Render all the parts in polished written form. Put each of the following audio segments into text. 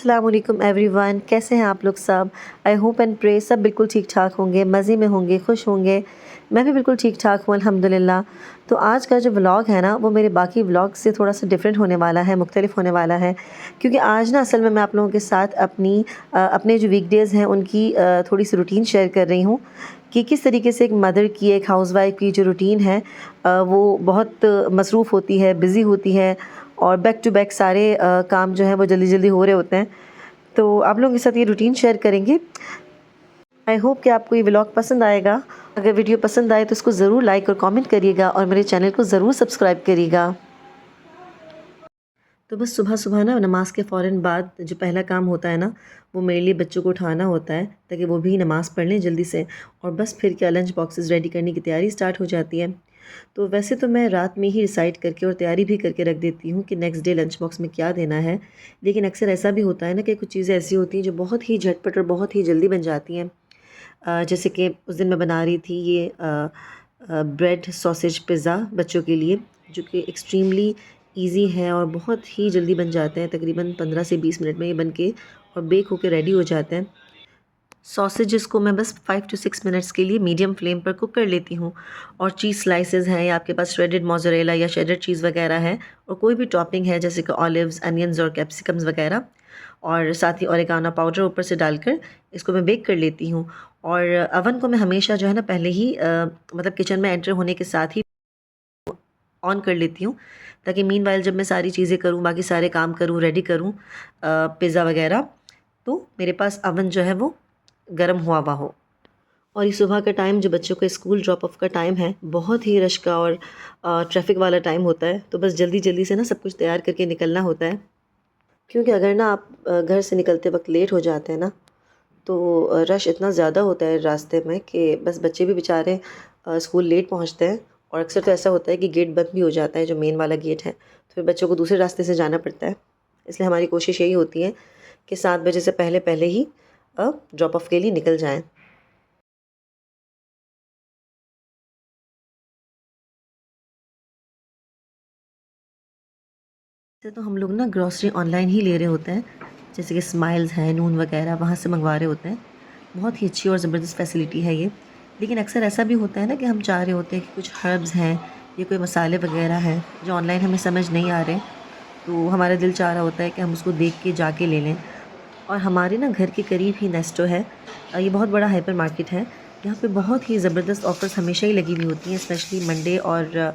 अस्सलाम वालेकुम एवरीवन, कैसे हैं आप लोग सब। आई होप एंड प्रे सब बिल्कुल ठीक ठाक होंगे, मज़े में होंगे, खुश होंगे। मैं भी बिल्कुल ठीक ठाक हूँ अल्हम्दुलिल्लाह। तो आज का जो व्लॉग है ना, वो मेरे बाकी व्लॉग से थोड़ा सा डिफरेंट होने वाला है, मुख्तलिफ होने वाला है। क्योंकि आज ना असल में मैं आप लोगों के साथ अपने जो वीकडेज़ हैं उनकी थोड़ी सी रूटीन शेयर कर रही हूँ कि किस तरीके से एक मदर की, एक हाउसवाइफ की जो रूटीन है वो बहुत मसरूफ़ होती है, बिज़ी होती है और बैक टू बैक सारे काम जो हैं वो जल्दी जल्दी हो रहे होते हैं। तो आप लोगों के साथ ये रूटीन शेयर करेंगे। आई होप कि आपको ये व्लॉग पसंद आएगा। अगर वीडियो पसंद आए तो इसको ज़रूर लाइक और कमेंट करिएगा और मेरे चैनल को ज़रूर सब्सक्राइब करिएगा। तो बस सुबह सुबह ना नमाज़ के फ़ौरन बाद जो पहला काम होता है ना, वो मेरे लिए बच्चों को उठाना होता है ताकि वो भी नमाज़ पढ़ लें जल्दी से। और बस फिर क्या लंच बॉक्सेस रेडी करने की तैयारी स्टार्ट हो जाती है। तो वैसे तो मैं रात में ही डिसाइड करके और तैयारी भी करके रख देती हूँ कि नेक्स्ट डे लंच बॉक्स में क्या देना है। लेकिन अक्सर ऐसा भी होता है ना कि कुछ चीज़ें ऐसी होती हैं जो बहुत ही झटपट और बहुत ही जल्दी बन जाती हैं। जैसे कि उस दिन मैं बना रही थी ये ब्रेड सॉसेज पिज़्ज़ा बच्चों के लिए, जो कि एक्सट्रीमली ईज़ी है और बहुत ही जल्दी बन जाते हैं। तकरीबन 15 से 20 मिनट में ये बन के और बेक होके रेडी हो जाते हैं। सॉसेजेस को मैं बस 5 टू 6 मिनट्स के लिए मीडियम फ्लेम पर कुक कर लेती हूँ। और चीज़ स्लाइसेस हैं या आपके पास श्रेडेड मोज़रेला या शेडर चीज़ वगैरह है और कोई भी टॉपिंग है जैसे कि ऑलिव्स, अनियंस और कैप्सिकम्स वगैरह, और साथ ही ओरिगानो पाउडर ऊपर से डालकर इसको मैं बेक कर लेती हूँ। और अवन को मैं हमेशा जो है ना पहले ही मतलब किचन में एंटर होने के साथ ही ऑन कर लेती हूँ, ताकि मीनवाइल जब मैं सारी चीज़ें करूँ, बाकी सारे काम करूँ, रेडी करूँ पिज़्ज़ा वगैरह, तो मेरे पास अवन जो है वो गर्म हुआ हुआ हो। और ये सुबह का टाइम जो बच्चों का स्कूल ड्रॉप ऑफ का टाइम है, बहुत ही रश का और ट्रैफिक वाला टाइम होता है। तो बस जल्दी जल्दी से ना सब कुछ तैयार करके निकलना होता है। क्योंकि अगर ना आप घर से निकलते वक्त लेट हो जाते हैं ना, तो रश इतना ज़्यादा होता है रास्ते में कि बस बच्चे भी बेचारे स्कूल लेट पहुंचते हैं। और अक्सर तो ऐसा होता है कि गेट बंद भी हो जाता है, जो मेन वाला गेट है, तो फिर बच्चों को दूसरे रास्ते से जाना पड़ता है। इसलिए हमारी कोशिश यही होती है कि 7 बजे से पहले पहले ही ड्रॉप ऑफ के लिए निकल जाएं। वैसे तो हम लोग ना ग्रॉसरी ऑनलाइन ही ले रहे होते हैं, जैसे कि स्माइल्स है, नून वगैरह, वहाँ से मंगवा रहे होते हैं। बहुत ही अच्छी और ज़बरदस्त फैसिलिटी है ये। लेकिन अक्सर ऐसा भी होता है ना कि हम चाह रहे होते हैं कि कुछ हर्ब्स हैं या कोई मसाले वगैरह हैं जो ऑनलाइन हमें समझ नहीं आ रहे, तो हमारा दिल चाह रहा होता है कि हम उसको देख के जाके ले लें। और हमारे ना घर के करीब ही नेस्टो है। ये बहुत बड़ा हाइपर मार्केट है। यहाँ पे बहुत ही ज़बरदस्त ऑफ़र्स हमेशा ही लगी हुई होती हैं, स्पेशली मंडे और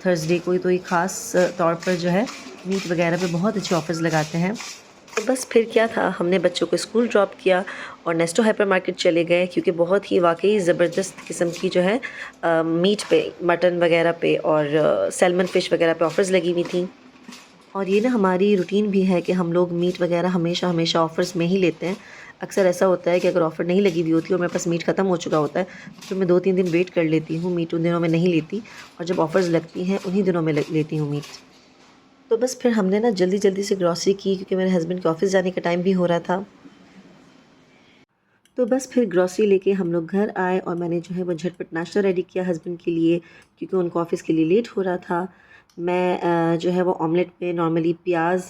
थर्सडे को तो ये ख़ास तौर पर जो है मीट वगैरह पे बहुत अच्छे ऑफ़र्स लगाते हैं। तो बस फिर क्या था, हमने बच्चों को स्कूल ड्रॉप किया और नेस्टो हाइपर मार्केट चले गए, क्योंकि बहुत ही वाकई ज़बरदस्त किस्म की जो है मीट पे, मटन वगैरह पे और सैल्मन फ़िश वगैरह पे ऑफ़र्स लगी हुई थी। और ये ना हमारी रूटीन भी है कि हम लोग मीट वगैरह हमेशा हमेशा ऑफ़र्स में ही लेते हैं। अक्सर ऐसा होता है कि अगर ऑफ़र नहीं लगी हुई होती और मेरे पास मीट ख़त्म हो चुका होता है, तो मैं 2-3 दिन वेट कर लेती हूँ। मीट उन दिनों में नहीं लेती और जब ऑफ़र्स लगती हैं उन्हीं दिनों में लेती हूँ मीट। तो बस फिर हमने ना जल्दी जल्दी से ग्रॉसरी की, क्योंकि मेरे हस्बैंड के ऑफ़िस जाने का टाइम भी हो रहा था। तो बस फिर ग्रॉसरी लेके हम लोग घर आए और मैंने जो है वो झटपट नाश्ता रेडी किया हस्बैंड के लिए, क्योंकि उनको ऑफ़िस के लिए लेट हो रहा था। मैं जो है वो ऑमलेट में नॉर्मली प्याज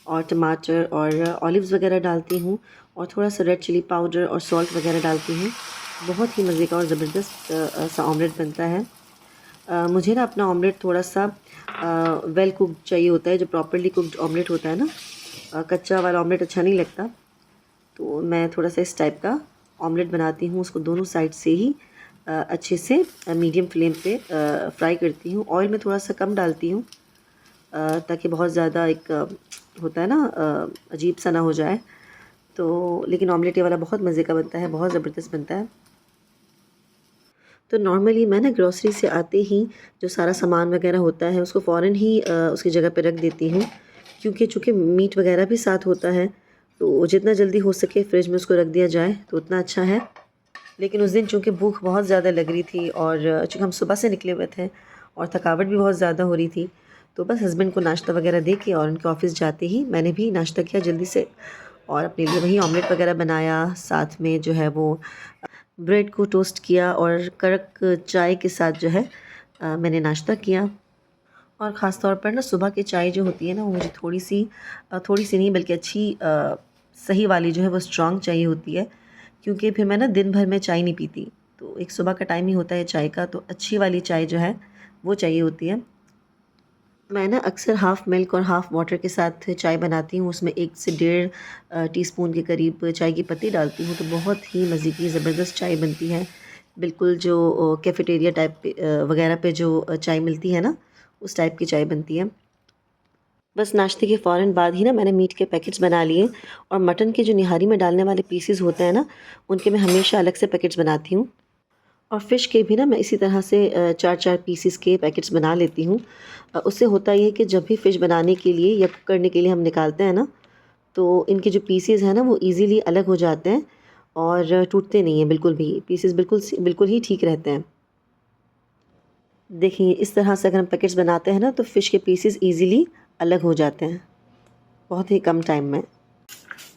और टमाटर और ऑलिव्स वगैरह डालती हूँ और थोड़ा सा रेड चिली पाउडर और सॉल्ट वगैरह डालती हूँ। बहुत ही मज़े का और ज़बरदस्त सा ऑमलेट बनता है। मुझे ना अपना ऑमलेट थोड़ा सा वेल कुक्ड चाहिए होता है, जो प्रॉपरली कुक्ड ऑमलेट होता है ना। कच्चा वाला ऑमलेट अच्छा नहीं लगता। तो मैं थोड़ा सा इस टाइप का ऑमलेट बनाती हूँ, उसको दोनों साइड से ही अच्छे से मीडियम फ्लेम पे फ्राई करती हूँ। ऑयल में थोड़ा सा कम डालती हूँ ताकि बहुत ज़्यादा एक होता है ना अजीब सा ना हो जाए। तो लेकिन ऑमलेट ये वाला बहुत मज़े का बनता है, बहुत ज़बरदस्त बनता है। तो नॉर्मली मैं ना ग्रॉसरी से आते ही जो सारा सामान वगैरह होता है उसको फ़ौरन ही उसकी जगह पे रख देती हूँ, क्योंकि चूँकि मीट वगैरह भी साथ होता है, तो जितना जल्दी हो सके फ्रिज में उसको रख दिया जाए तो उतना अच्छा है। लेकिन उस दिन चूँकि भूख बहुत ज़्यादा लग रही थी और चूँकि हम सुबह से निकले हुए थे और थकावट भी बहुत ज़्यादा हो रही थी, तो बस हस्बैंड को नाश्ता वगैरह दे के और उनके ऑफ़िस जाते ही मैंने भी नाश्ता किया जल्दी से और अपने लिए वही ऑमलेट वगैरह बनाया। साथ में जो है वो ब्रेड को टोस्ट किया और कड़क चाय के साथ जो है मैंने नाश्ता किया। और ख़ास तौर पर ना सुबह की चाय जो होती है ना, वो मुझे थोड़ी सी नहीं बल्कि अच्छी सही वाली जो है वो स्ट्रॉन्ग चाहिए होती है, क्योंकि फिर मैं ना दिन भर में चाय नहीं पीती। तो एक सुबह का टाइम ही होता है चाय का, तो अच्छी वाली चाय जो है वो चाहिए होती है। मैं ना अक्सर हाफ़ मिल्क और हाफ़ वाटर के साथ चाय बनाती हूँ। उसमें 1 से डेढ़ टीस्पून के करीब चाय की पत्ती डालती हूँ, तो बहुत ही मज़े की ज़बरदस्त चाय बनती है। बिल्कुल जो कैफ़ेटेरिया टाइप पे वग़ैरह पे जो चाय मिलती है ना, उस टाइप की चाय बनती है। बस नाश्ते के फ़ौरन बाद ही ना मैंने मीट के पैकेट्स बना लिए, और मटन के जो निहारी में डालने वाले पीसेज़ होते हैं ना, उनके मैं हमेशा अलग से पैकेट्स बनाती हूँ। और फ़िश के भी ना मैं इसी तरह से 4-4 पीसेस के पैकेट्स बना लेती हूँ। उससे होता ये है कि जब भी फ़िश बनाने के लिए या कुक करने के लिए हम निकालते हैं ना, तो इनके जो पीसेस हैं ना वो ईज़िली अलग हो जाते हैं और टूटते नहीं हैं बिल्कुल भी। पीसेस बिल्कुल ही ठीक रहते हैं। देखिए इस तरह से अगर हम पैकेट्स बनाते हैं ना, तो फ़िश के पीसेस ईज़िली अलग हो जाते हैं, बहुत ही कम टाइम में।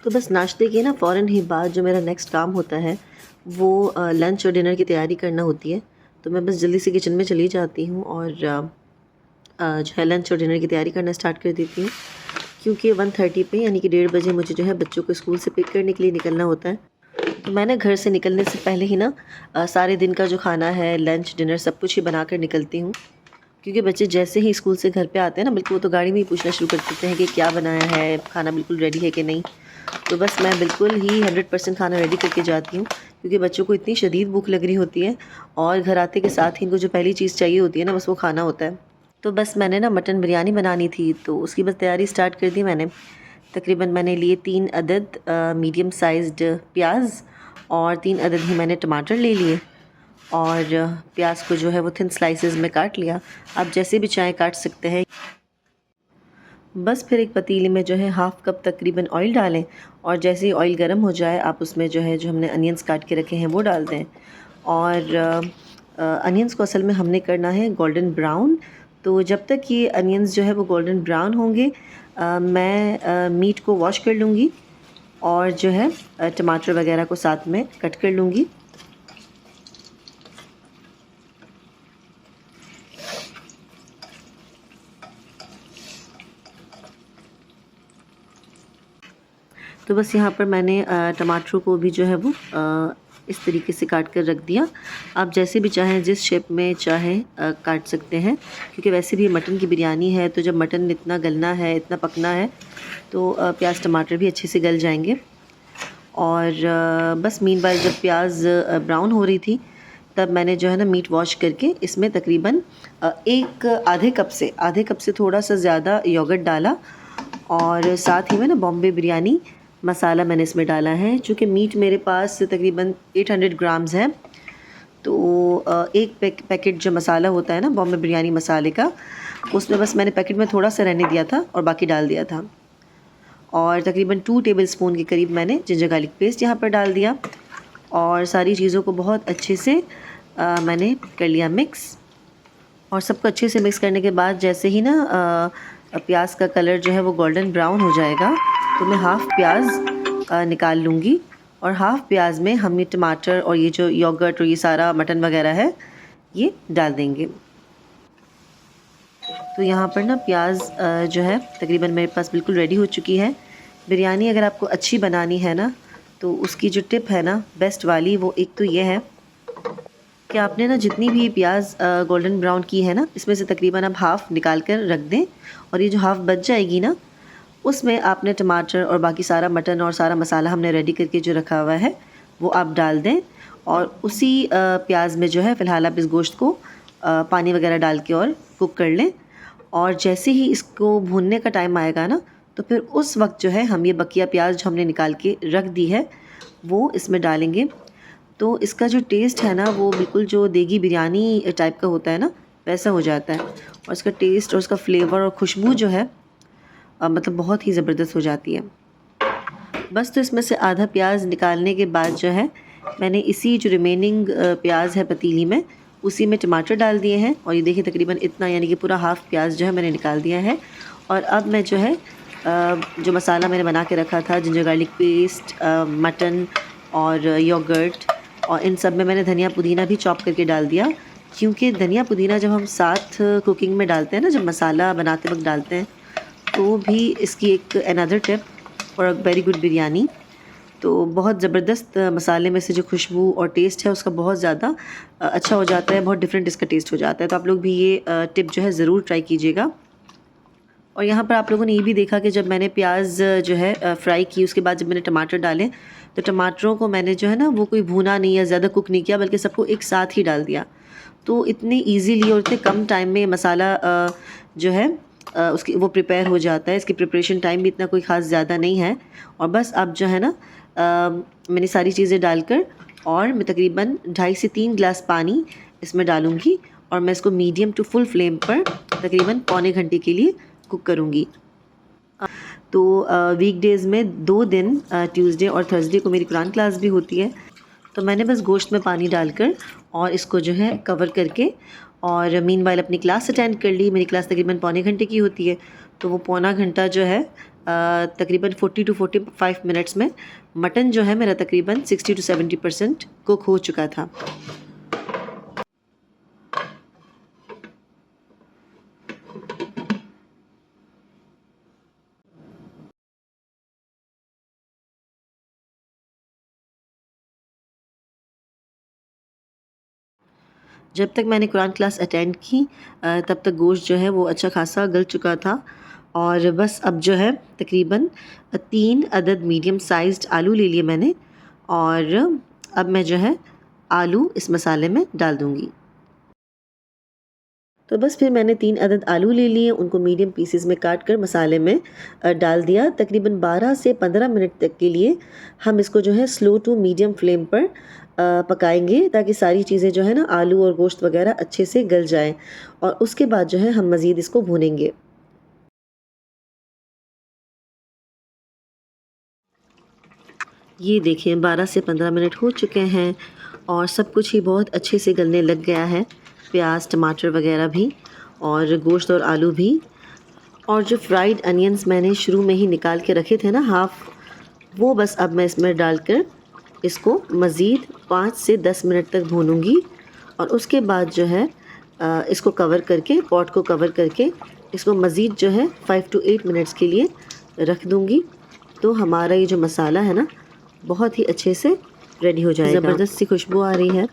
तो बस नाश्ते के ना फ़ौरन ही बाद जो मेरा नेक्स्ट काम होता है, वो लंच और डिनर की तैयारी करना होती है। तो मैं बस जल्दी से किचन में चली जाती हूँ और जो है लंच और डिनर की तैयारी करना स्टार्ट कर देती हूँ, क्योंकि 1:30 पे यानी कि 1:30 बजे मुझे जो है बच्चों को स्कूल से पिक करने के लिए निकलना होता है। तो मैं ना घर से निकलने से पहले ही ना सारे दिन का जो खाना है, लंच डिनर सब कुछ ही बना कर निकलती हूँ। क्योंकि बच्चे जैसे ही स्कूल से घर पे आते हैं ना, बिल्कुल वो तो गाड़ी में ही पूछना शुरू कर देते हैं कि क्या बनाया है, खाना बिल्कुल रेडी है कि नहीं। तो बस मैं बिल्कुल ही 100% खाना रेडी करके जाती हूँ, क्योंकि बच्चों को इतनी शदीद भूख लग रही होती है, और घर आते के साथ ही इनको जो पहली चीज़ चाहिए होती है ना, बस वो खाना होता है। तो बस मैंने ना मटन बिरयानी बनानी थी, तो उसकी बस तैयारी स्टार्ट कर दी मैंने। तकरीबन मैंने लिए 3 अदद मीडियम साइज़्ड प्याज, और 3 अदद ही मैंने टमाटर ले लिए, और प्याज को जो है वो थिन स्लाइसेस में काट लिया। आप जैसे भी चाहें काट सकते हैं। बस फिर एक पतीले में जो है हाफ़ कप तकरीबन ऑयल डालें, और जैसे ही ऑयल गर्म हो जाए आप उसमें जो है जो हमने अनियंस काट के रखे हैं वो डाल दें। और अनियंस को असल में हमने करना है गोल्डन ब्राउन। तो जब तक ये अनियंस जो है वो गोल्डन ब्राउन होंगे, मैं मीट को वॉश कर लूँगी, और जो है टमाटर वगैरह को साथ में कट कर लूँगी। तो बस यहाँ पर मैंने टमाटरों को भी जो है वो इस तरीके से काट कर रख दिया। आप जैसे भी चाहें, जिस शेप में चाहें काट सकते हैं, क्योंकि वैसे भी मटन की बिरयानी है, तो जब मटन इतना गलना है, इतना पकना है, तो प्याज टमाटर भी अच्छे से गल जाएंगे। और बस मीनवाइल जब प्याज ब्राउन हो रही थी, तब मैंने जो है ना मीट वॉश करके इसमें तकरीबन एक आधे कप से थोड़ा सा ज़्यादा योगर्ट डाला, और साथ ही में ना बॉम्बे बिरयानी मसाला मैंने इसमें डाला है। चूँकि मीट मेरे पास तकरीबन 800 ग्राम्स है, तो एक पैकेट जो मसाला होता है ना बॉम्बे बिरयानी मसाले का, उसमें बस मैंने पैकेट में थोड़ा सा रहने दिया था और बाकी डाल दिया था। और तकरीबन 2 टेबलस्पून के करीब मैंने जिंजर गार्लिक पेस्ट यहाँ पर डाल दिया, और सारी चीज़ों को बहुत अच्छे से मैंने कर लिया मिक्स। और सबको अच्छे से मिक्स करने के बाद जैसे ही ना प्याज का कलर जो है वो गोल्डन ब्राउन हो जाएगा, तो मैं हाफ़ प्याज निकाल लूँगी, और हाफ़ प्याज में हम ये टमाटर और ये जो योगर्ट और ये सारा मटन वगैरह है ये डाल देंगे। तो यहाँ पर ना प्याज जो है तकरीबन मेरे पास बिल्कुल रेडी हो चुकी है। बिरयानी अगर आपको अच्छी बनानी है ना, तो उसकी जो टिप है ना बेस्ट वाली, वो एक तो ये है कि आपने ना जितनी भी प्याज गोल्डन ब्राउन की है ना, इसमें से तकरीबन आप हाफ़ निकाल कर रख दें, और ये जो हाफ़ बच जाएगी ना, उसमें आपने टमाटर और बाकी सारा मटन और सारा मसाला हमने रेडी करके जो रखा हुआ है वो आप डाल दें, और उसी प्याज में जो है फ़िलहाल आप इस गोश्त को पानी वगैरह डाल के और कुक कर लें। और जैसे ही इसको भूनने का टाइम आएगा ना, तो फिर उस वक्त जो है हम ये बकिया प्याज जो हमने निकाल के रख दी है वो इसमें डालेंगे। तो इसका जो टेस्ट है ना, वो बिल्कुल जो देगी बिरयानी टाइप का होता है ना, वैसा हो जाता है। और इसका टेस्ट और उसका फ्लेवर और खुशबू जो है मतलब बहुत ही ज़बरदस्त हो जाती है। बस तो इसमें से आधा प्याज निकालने के बाद जो है मैंने इसी जो रिमेनिंग प्याज है पतीली में, उसी में टमाटर डाल दिए हैं, और ये देखिए तकरीबन इतना, यानी कि पूरा हाफ़ प्याज जो है मैंने निकाल दिया है। और अब मैं जो है जो मसाला मैंने बना के रखा था, जिंजर गार्लिक पेस्ट, मटन और योगर्ट, और इन सब में मैंने धनिया पुदीना भी चॉप करके डाल दिया, क्योंकि धनिया पुदीना जब हम साथ कुकिंग में डालते हैं ना, जब मसाला बनाते वक्त डालते हैं, तो भी इसकी एक अनदर टिप और वेरी गुड बिरयानी। तो बहुत ज़बरदस्त मसाले में से जो खुशबू और टेस्ट है उसका बहुत ज़्यादा अच्छा हो जाता है, बहुत डिफरेंट इसका टेस्ट हो जाता है। तो आप लोग भी ये टिप जो है ज़रूर ट्राई कीजिएगा। और यहाँ पर आप लोगों ने ये भी देखा कि जब मैंने प्याज जो है फ्राई की, उसके बाद जब मैंने टमाटर डाले, तो टमाटरों को मैंने जो है ना वो कोई भूना नहीं या ज़्यादा कुक नहीं किया, बल्कि सबको एक साथ ही डाल दिया। तो इतनी ईजीली और इतने कम टाइम में मसाला जो है उसकी वो प्रिपेयर हो जाता है। इसकी प्रिपरेशन टाइम भी इतना कोई ख़ास ज़्यादा नहीं है। और बस अब जो है ना मैंने सारी चीज़ें डालकर और मैं तकरीबन 2.5 से 3 गिलास पानी इसमें डालूँगी और मैं इसको मीडियम टू फुल फ्लेम पर तकरीबन पौने घंटे के लिए कुक करूँगी। तो वीकडेज़ में 2 दिन ट्यूसडे और थर्सडे को मेरी कुरान क्लास भी होती है। तो मैंने बस गोश्त में पानी डालकर और इसको जो है कवर करके और मीनवाइल अपनी क्लास अटेंड कर ली। मेरी क्लास तकरीबन पौने घंटे की होती है, तो वो पौना घंटा जो है तकरीबन 40 टू 45 मिनट्स में मटन जो है मेरा तकरीबन 60 टू 70% कुक हो चुका था। जब तक मैंने कुरान क्लास अटेंड की तब तक गोश्त जो है वो अच्छा खासा गल चुका था। और बस अब जो है तकरीबन 3 अदद मीडियम साइज्ड आलू ले लिए मैंने और अब मैं जो है आलू इस मसाले में डाल दूँगी। तो बस फिर मैंने 3 अदद आलू ले लिए, उनको मीडियम पीसेस में काट कर मसाले में डाल दिया। तकरीबन 12 से 15 मिनट तक के लिए हम इसको जो है स्लो टू मीडियम फ्लेम पर पकाएंगे, ताकि सारी चीज़ें जो है ना आलू और गोश्त वगैरह अच्छे से गल जाएं। और उसके बाद जो है हम मज़ीद इसको भूनेंगे। ये देखिए 12 से 15 मिनट हो चुके हैं और सब कुछ ही बहुत अच्छे से गलने लग गया है, प्याज टमाटर वगैरह भी और गोश्त और आलू भी। और जो फ्राइड अनियंस मैंने शुरू में ही निकाल के रखे थे ना हाफ़, वो बस अब मैं इसमें डालकर इसको मज़ीद 5 से 10 मिनट तक भूनूंगी। और उसके बाद जो है इसको कवर करके, पॉट को कवर करके इसको मज़ीद जो है 5 टू 8 मिनट्स के लिए रख दूंगी। तो हमारा ये जो मसाला है ना बहुत ही अच्छे से रेडी हो जाएगा। ज़बरदस्त सी खुशबू आ रही है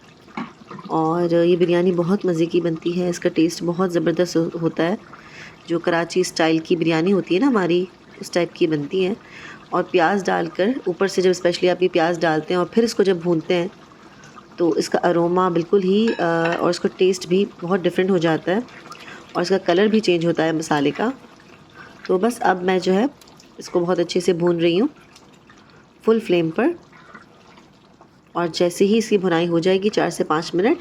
और ये बिरयानी बहुत मज़े की बनती है। इसका टेस्ट बहुत ज़बरदस्त होता है। जो कराची स्टाइल की बिरयानी होती है ना हमारी, उस टाइप की बनती है। और प्याज डालकर ऊपर से जब स्पेशली आप ये प्याज डालते हैं और फिर इसको जब भूनते हैं तो इसका अरोमा बिल्कुल ही और इसका टेस्ट भी बहुत डिफरेंट हो जाता है और इसका कलर भी चेंज होता है मसाले का। तो बस अब मैं जो है इसको बहुत अच्छे से भून रही हूँ फुल फ्लेम पर। और जैसे ही इसकी भुनाई हो जाएगी 4 से 5 मिनट,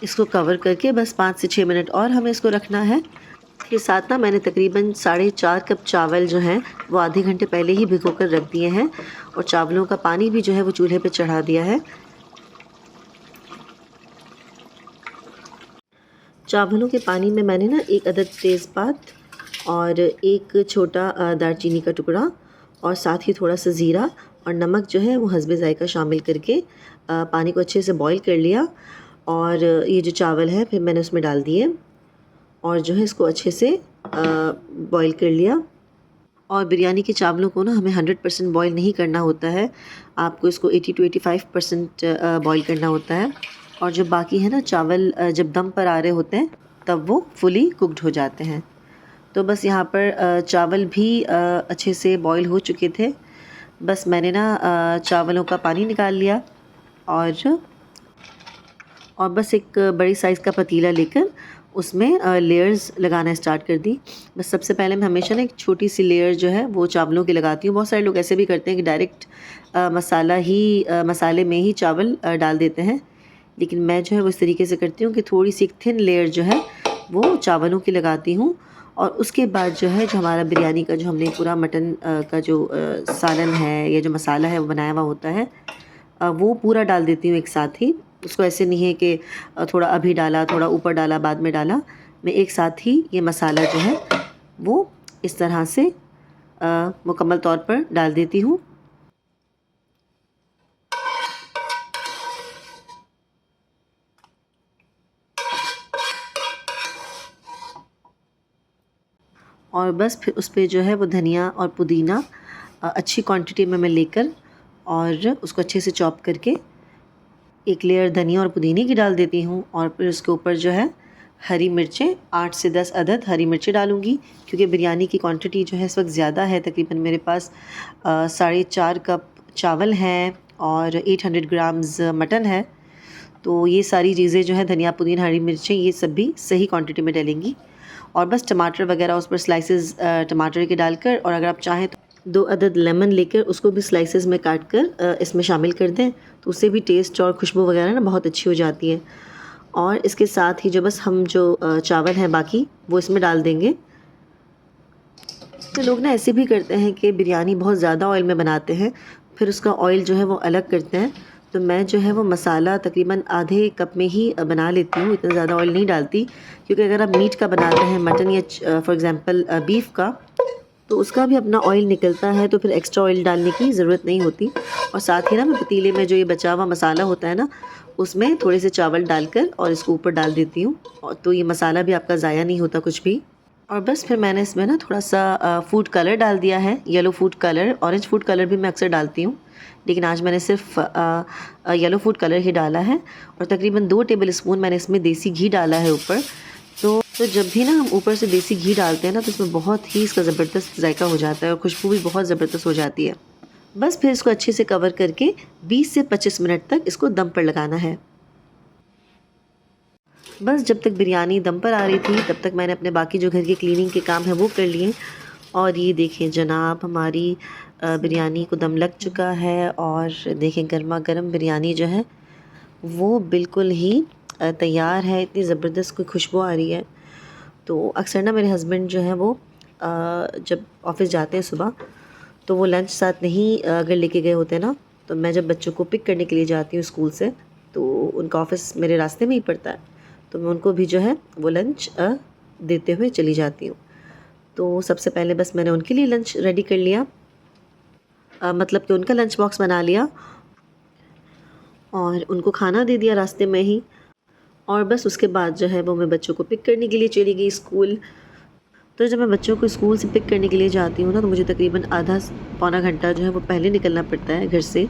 इसको कवर करके बस 5 से 6 मिनट और हमें इसको रखना है। इसके साथ ना मैंने तकरीबन 4.5 कप चावल जो हैं वो आधे घंटे पहले ही भिगो कर रख दिए हैं और चावलों का पानी भी जो है वो चूल्हे पे चढ़ा दिया है। चावलों के पानी में मैंने ना 1 अदद तेज़पात और 1 छोटा दालचीनी का टुकड़ा और साथ ही थोड़ा सा ज़ीरा और नमक जो है वो हस्बे ज़ायक़ा शामिल करके पानी को अच्छे से बॉईल कर लिया। और ये जो चावल है फिर मैंने उसमें डाल दिए और जो है इसको अच्छे से बॉईल कर लिया। और बिरयानी के चावलों को ना हमें 100% बॉईल नहीं करना होता है, आपको इसको 80 टू 85% बॉईल करना होता है। और जो बाकी है ना चावल जब दम पर आ रहे होते हैं तब वो फुली कुक्ड हो जाते हैं। तो बस यहाँ पर चावल भी अच्छे से बॉईल हो चुके थे। बस मैंने ना चावलों का पानी निकाल लिया और बस एक बड़ी साइज़ का पतीला लेकर उसमें लेयर्स लगाना स्टार्ट कर दी। बस सबसे पहले मैं हमेशा ना एक छोटी सी लेयर जो है वो चावलों की लगाती हूँ। बहुत सारे लोग ऐसे भी करते हैं कि डायरेक्ट मसाले में ही चावल डाल देते हैं, लेकिन मैं जो है वो इस तरीके से करती हूँ कि थोड़ी सी एक थिन लेयर जो है वो चावलों की लगाती हूँ। और उसके बाद जो है जो हमारा बिरयानी का जो हमने पूरा मटन का जो सालन है या जो मसाला है वो बनाया हुआ होता है वो पूरा डाल देती हूँ एक साथ ही। उसको ऐसे नहीं है कि थोड़ा अभी डाला, थोड़ा ऊपर डाला, बाद में डाला। मैं एक साथ ही ये मसाला जो है वो इस तरह से मुकम्मल तौर पर डाल देती हूँ। और बस फिर उस पे जो है वो धनिया और पुदीना अच्छी क्वांटिटी में मैं लेकर और उसको अच्छे से चॉप करके एक लेयर धनिया और पुदीने की डाल देती हूँ। और फिर उसके ऊपर जो है हरी मिर्चें 8 से 10 अदद हरी मिर्चें डालूँगी, क्योंकि बिरयानी की क्वांटिटी जो है इस वक्त ज़्यादा है। तकरीबन मेरे पास 4.5 कप चावल हैं और 800 ग्राम्स मटन है। तो ये सारी चीज़ें जो है धनिया पुदीना हरी मिर्चें ये सब भी सही क्वांटिटी में डलेंगी। और बस टमाटर वगैरह उस पर स्लाइसेस टमाटर के डालकर, और अगर आप चाहें तो 2 अदद लेमन लेकर उसको भी स्लाइसेस में काट कर इसमें शामिल कर दें, तो उससे भी टेस्ट और खुशबू वगैरह ना बहुत अच्छी हो जाती है। और इसके साथ ही जो बस हम जो चावल हैं बाकी वो इसमें डाल देंगे। तो लोग ना ऐसे भी करते हैं कि बिरयानी बहुत ज़्यादा ऑयल में बनाते हैं, फिर उसका ऑयल जो है वो अलग करते हैं। तो मैं जो है वो मसाला तकरीबन आधे कप में ही बना लेती हूँ, इतना ज़्यादा ऑयल नहीं डालती। क्योंकि अगर आप मीट का बनाते हैं, मटन या फॉर एग्ज़ाम्पल बीफ का, तो उसका भी अपना ऑयल निकलता है, तो फिर एक्स्ट्रा ऑयल डालने की ज़रूरत नहीं होती। और साथ ही ना मैं पतीले में जो ये बचा हुआ मसाला होता है ना, उसमें थोड़े से चावल डालकर और इसको ऊपर डाल देती हूँ, और तो ये मसाला भी आपका ज़ाया नहीं होता कुछ भी। और बस फिर मैंने इसमें ना थोड़ा सा फूड कलर डाल दिया है, yellow food colour. Orange food colour भी मैं अक्सर डालती हूँ, लेकिन आज मैंने सिर्फ येलो फूड कलर ही डाला है। और तकरीबन 2 टेबल स्पून मैंने इसमें देसी घी डाला है ऊपर। तो जब भी ना हम ऊपर से देसी घी डालते हैं ना, तो इसमें बहुत ही इसका ज़बरदस्त जायका हो जाता है और खुशबू भी बहुत ज़बरदस्त हो जाती है। बस फिर इसको अच्छे से कवर करके 20 से 25 मिनट तक इसको दम पर लगाना है। बस जब तक बिरयानी दम पर आ रही थी, तब तक मैंने अपने बाकी जो घर के क्लीनिंग के काम हैं वो कर लिए। और ये देखें जनाब, हमारी बिरयानी को दम लग चुका है। और देखें गर्मा गर्म बिरयानी जो है वो बिल्कुल ही तैयार है। इतनी ज़बरदस्त कोई खुशबू आ रही है। तो अक्सर ना मेरे हस्बैंड जो हैं वो जब ऑफ़िस जाते हैं सुबह, तो वो लंच साथ नहीं अगर लेके गए होते ना, तो मैं जब बच्चों को पिक करने के लिए जाती हूँ स्कूल से, तो उनका ऑफ़िस मेरे रास्ते में ही पड़ता है, तो मैं उनको भी जो है वो लंच देते हुए चली जाती हूँ। तो सबसे पहले बस मैंने उनके लिए लंच रेडी कर लिया, मतलब कि उनका लंच बॉक्स बना लिया और उनको खाना दे दिया रास्ते में ही। और बस उसके बाद जो है वो मैं बच्चों को पिक करने के लिए चली गई स्कूल। तो जब मैं बच्चों को स्कूल से पिक करने के लिए जाती हूँ ना, तो मुझे तकरीबन आधा पौना घंटा जो है वो पहले निकलना पड़ता है घर से।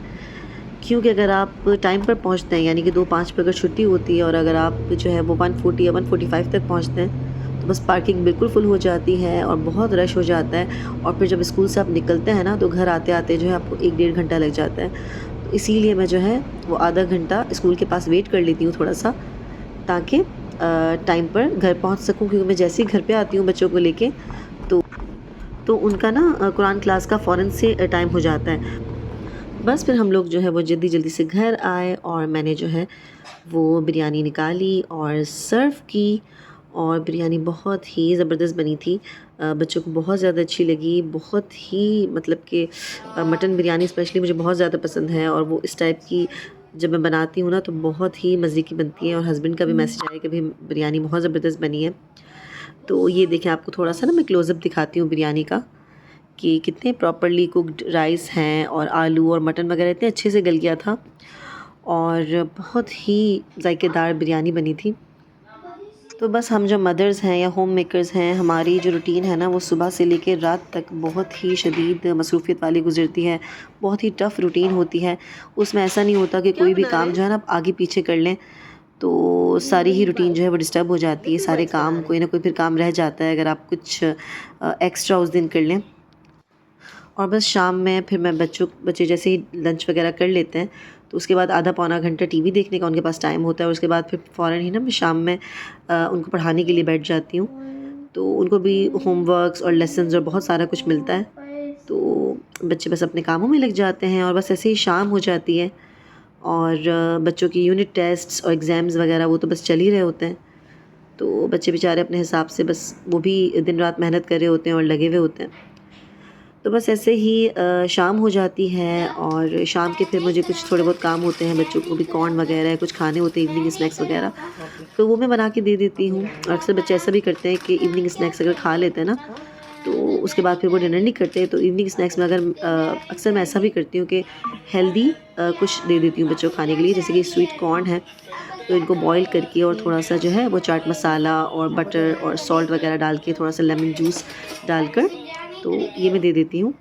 क्योंकि अगर आप टाइम पर पहुँचते हैं, यानी कि 2:05 पर अगर छुट्टी होती है, और अगर आप जो है वो 1:40 या 1:45 तक पहुँचते हैं, तो बस पार्किंग बिल्कुल फुल हो जाती है और बहुत रश हो जाता है। और फिर जब स्कूल से आप निकलते हैं ना, तो घर आते आते जो है आपको 1-1.5 घंटा लग जाता है। तो इसीलिए मैं जो है वो आधा घंटा स्कूल के पास वेट कर लेती हूँ थोड़ा सा, ताकि टाइम पर घर पहुंच सकूं। क्योंकि मैं जैसे ही घर पे आती हूँ बच्चों को लेके, तो उनका ना कुरान क्लास का फ़ौरन से टाइम हो जाता है। बस फिर हम लोग जो है वो जल्दी जल्दी से घर आए, और मैंने जो है वो बिरयानी निकाली और सर्व की। और बिरयानी बहुत ही ज़बरदस्त बनी थी, बच्चों को बहुत ज़्यादा अच्छी लगी। बहुत ही मतलब कि मटन बिरयानी स्पेशली मुझे बहुत ज़्यादा पसंद है, और वो इस टाइप की जब मैं बनाती हूँ ना, तो बहुत ही मज़े की बनती है। और हस्बैंड का भी मैसेज आया कि भाई बिरयानी बहुत ज़बरदस्त बनी है। तो ये देखें, आपको थोड़ा सा ना मैं क्लोज़अप दिखाती हूँ बिरयानी का, कि कितने प्रॉपर्ली कुक्ड राइस हैं, और आलू और मटन वगैरह इतने अच्छे से गल गया था, और बहुत ही जायकेदार बिरयानी बनी थी। तो बस हम जो मदर्स हैं या होम मेकर्स हैं, हमारी जो रूटीन है ना, वो सुबह से लेकर रात तक बहुत ही शदीद मसरूफ़ियत वाली गुजरती है। बहुत ही टफ़ रूटीन होती है। उसमें ऐसा नहीं होता कि कोई भी काम जो है ना आप आगे पीछे कर लें, तो सारी ही रूटीन जो है वो डिस्टर्ब हो जाती है। सारे काम कोई ना कोई फिर काम रह जाता है अगर आप कुछ एक्स्ट्रा उस दिन कर लें। और बस शाम में फिर मैं बच्चे जैसे ही लंच वगैरह कर लेते हैं, तो उसके बाद आधा पौना घंटा टीवी देखने का उनके पास टाइम होता है। और उसके बाद फिर फ़ौरन ही ना मैं शाम में उनको पढ़ाने के लिए बैठ जाती हूँ। तो उनको भी होमवर्क्स और लेसन्स और बहुत सारा कुछ मिलता है, तो बच्चे बस अपने कामों में लग जाते हैं, और बस ऐसे ही शाम हो जाती है। और बच्चों की यूनिट टेस्ट्स और एग्ज़ाम्स वगैरह वो तो बस चल ही रहे होते हैं। तो बच्चे बेचारे अपने हिसाब से बस वो भी दिन रात मेहनत कर रहे होते हैं और लगे हुए होते हैं। तो बस ऐसे ही शाम हो जाती है, और शाम के फिर मुझे कुछ थोड़े बहुत काम होते हैं। बच्चों को भी कॉर्न वगैरह कुछ खाने होते हैं, इवनिंग स्नैक्स वगैरह, तो वो मैं बना के दे देती हूँ। और अक्सर बच्चे ऐसा भी करते हैं कि इवनिंग स्नैक्स अगर खा लेते हैं ना, तो उसके बाद फिर वो डिनर नहीं करते। तो इवनिंग स्नैक्स में अगर अक्सर मैं ऐसा भी करती हूँ कि हेल्दी कुछ दे देती हूँ बच्चों को खाने के लिए। जैसे कि स्वीट कॉर्न है, तो इनको बॉईल करके और थोड़ा सा जो है वो चाट मसाला और बटर और सॉल्ट वगैरह डाल के, थोड़ा सा लेमन जूस डालकर, तो ये मैं दे देती हूँ।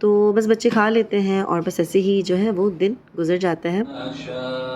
तो बस बच्चे खा लेते हैं और बस ऐसे ही जो है वो दिन गुजर जाता है।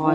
और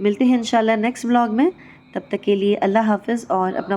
मिलते हैं इंशाल्लाह नेक्स्ट व्लॉग में। तब तक के लिए अल्लाह हाफ़िज़ और अपना